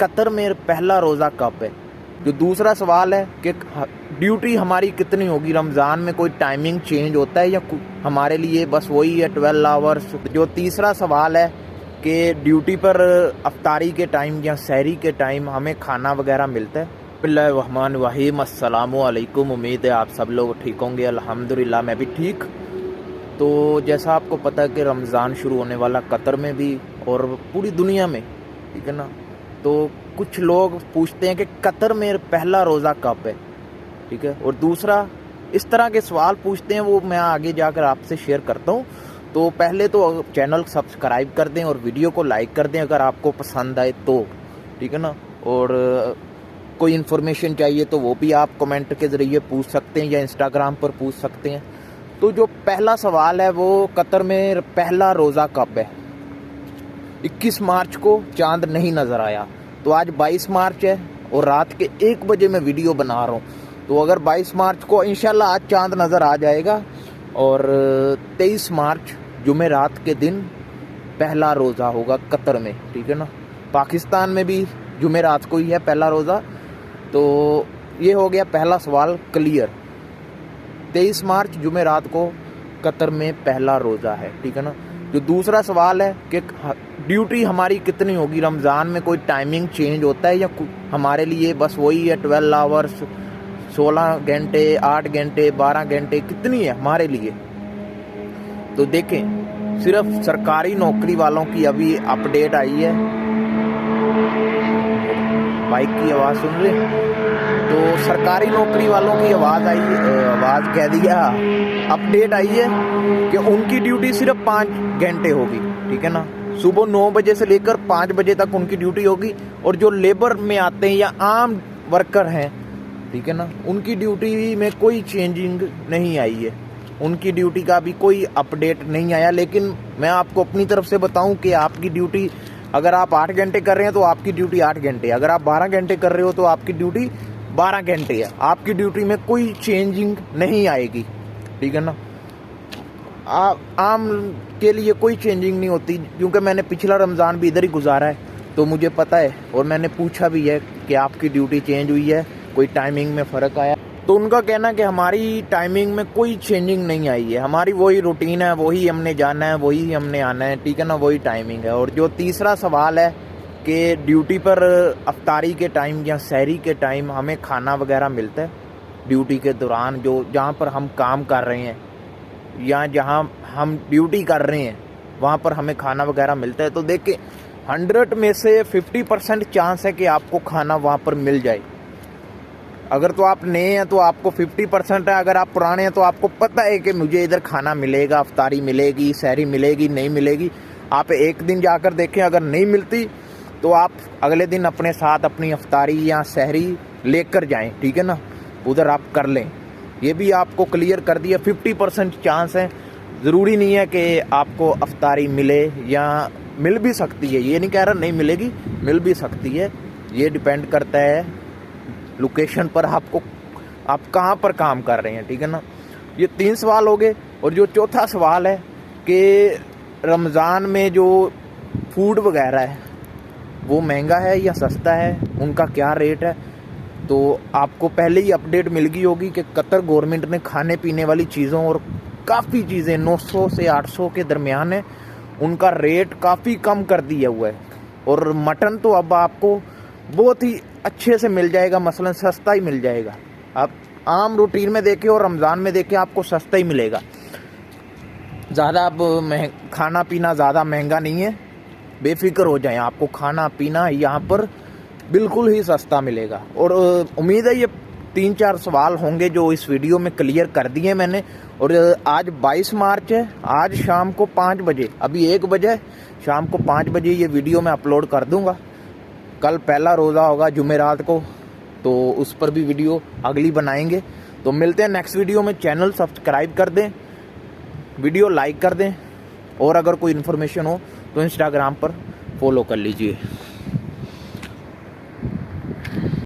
Qatar में पहला रोज़ा कब है। जो दूसरा सवाल है कि ड्यूटी हमारी कितनी होगी, रमज़ान में कोई टाइमिंग चेंज होता है या हमारे लिए बस वही है 12 आवर्स। जो तीसरा सवाल है कि ड्यूटी पर अफ्तारी के टाइम या सहरी के टाइम हमें खाना वगैरह मिलता है। बिस्मिल्लाहिर्रहमानिर्रहीम, अस्सलामु अलैकुम। उम्मीद है आप सब लोग ठीक होंगे। अल्हम्दुलिल्लाह मैं भी ठीक। तो जैसा आपको पता है कि रमज़ान शुरू होने वाला कतर में भी और पूरी दुनिया में, ठीक है ना। तो कुछ लोग पूछते हैं कि कतर में पहला रोज़ा कब है, ठीक है। और दूसरा इस तरह के सवाल पूछते हैं, वो मैं आगे जाकर आपसे शेयर करता हूँ। तो पहले तो चैनल सब्सक्राइब कर दें और वीडियो को लाइक कर दें अगर आपको पसंद आए तो, ठीक है ना। और कोई इन्फॉर्मेशन चाहिए तो वो भी आप कमेंट के ज़रिए पूछ सकते हैं या इंस्टाग्राम पर पूछ सकते हैं। तो जो पहला सवाल है वो कतर में पहला रोज़ा कब है। 21 मार्च को चांद नहीं नज़र आया, तो आज 22 मार्च है और रात के 1 बजे मैं वीडियो बना रहा हूँ। तो अगर 22 मार्च को इंशाल्लाह आज चांद नज़र आ जाएगा और 23 मार्च जुमेरात के दिन पहला रोज़ा होगा कतर में, ठीक है ना। पाकिस्तान में भी जुमेरात को ही है पहला रोज़ा। तो ये हो गया पहला सवाल क्लियर। 23 मार्च जुमेरात को कतर में पहला रोज़ा है, ठीक है ना। जो दूसरा सवाल है कि ड्यूटी हमारी कितनी होगी, रमज़ान में कोई टाइमिंग चेंज होता है या हमारे लिए बस वही है 12 आवर्स, 16 घंटे, 8 घंटे, 12 घंटे, कितनी है हमारे लिए। तो देखें, सिर्फ सरकारी नौकरी वालों की अभी अपडेट आई है। बाइक की आवाज़ सुन रहे, तो सरकारी नौकरी वालों की आवाज़ कह दिया, अपडेट आई है कि उनकी ड्यूटी सिर्फ 5 घंटे होगी, ठीक है ना। सुबह 9 बजे से लेकर 5 बजे तक उनकी ड्यूटी होगी। और जो लेबर में आते हैं या आम वर्कर हैं, ठीक है ना, उनकी ड्यूटी में कोई चेंजिंग नहीं आई है। उनकी ड्यूटी का भी कोई अपडेट नहीं आया। लेकिन मैं आपको अपनी तरफ से बताऊं कि आपकी ड्यूटी, अगर आप 8 घंटे कर रहे हैं तो आपकी ड्यूटी 8 घंटे, अगर आप 12 घंटे कर रहे हो तो आपकी ड्यूटी 12 घंटे है। आपकी ड्यूटी में कोई चेंजिंग नहीं आएगी, ठीक है ना। आम के लिए कोई चेंजिंग नहीं होती, क्योंकि मैंने पिछला रमज़ान भी इधर ही गुजारा है तो मुझे पता है। और मैंने पूछा भी है कि आपकी ड्यूटी चेंज हुई है, कोई टाइमिंग में फ़र्क आया। तो उनका कहना कि हमारी टाइमिंग में कोई चेंजिंग नहीं आई है, हमारी वही रूटीन है, वही हमने जाना है, वही हमने आना है, ठीक है ना, वही टाइमिंग है। और जो तीसरा सवाल है कि ड्यूटी पर अफ्तारी के टाइम या सहरी के टाइम हमें खाना वगैरह मिलता है ड्यूटी के दौरान, जो जहाँ पर हम काम कर रहे हैं या जहाँ हम ड्यूटी कर रहे हैं वहाँ पर हमें खाना वगैरह मिलता है। तो देखिए, 100 में से 50% चांस है कि आपको खाना वहाँ पर मिल जाए। अगर तो आप नए हैं तो आपको 50% है, अगर आप पुराने हैं तो आपको पता है कि मुझे इधर खाना मिलेगा, अफ्तारी मिलेगी, सहरी मिलेगी, नहीं मिलेगी। आप एक दिन जाकर देखें, अगर नहीं मिलती तो आप अगले दिन अपने साथ अपनी अफ्तारी या सहरी लेकर जाएं, ठीक है ना, उधर आप कर लें। ये भी आपको क्लियर कर दिया, 50% चांस है। ज़रूरी नहीं है कि आपको अफ्तारी मिले, या मिल भी सकती है, ये नहीं कह रहा नहीं मिलेगी, मिल भी सकती है। ये डिपेंड करता है लोकेशन पर, आप कहाँ पर काम कर रहे हैं, ठीक है ना। ये 3 सवाल हो गए। और जो चौथा सवाल है कि रमज़ान में जो फूड वगैरह है वो महंगा है या सस्ता है, उनका क्या रेट है। तो आपको पहले ही अपडेट मिल गई होगी कि कतर गवर्नमेंट ने खाने पीने वाली चीज़ों और काफ़ी चीज़ें 900 से 800 के दरमियान है, उनका रेट काफ़ी कम कर दिया हुआ है। और मटन तो अब आपको बहुत ही अच्छे से मिल जाएगा, मसलन सस्ता ही मिल जाएगा। आप आम रूटीन में देखें और रमज़ान में देखें, आपको सस्ता ही मिलेगा। ज़्यादा अब खाना पीना ज़्यादा महंगा नहीं है, बेफिक्र हो जाएं, आपको खाना पीना यहाँ पर बिल्कुल ही सस्ता मिलेगा। और उम्मीद है ये 3-4 सवाल होंगे जो इस वीडियो में क्लियर कर दिए मैंने। और आज 22 मार्च है, आज शाम को 5 बजे, अभी 1 बजे, शाम को 5 बजे ये वीडियो मैं अपलोड कर दूँगा। कल पहला रोज़ा होगा जुमेरात को, तो उस पर भी वीडियो अगली बनाएंगे। तो मिलते हैं नेक्स्ट वीडियो में। चैनल सब्सक्राइब कर दें, वीडियो लाइक कर दें, और अगर कोई इन्फॉर्मेशन हो तो इंस्टाग्राम पर फॉलो कर लीजिए।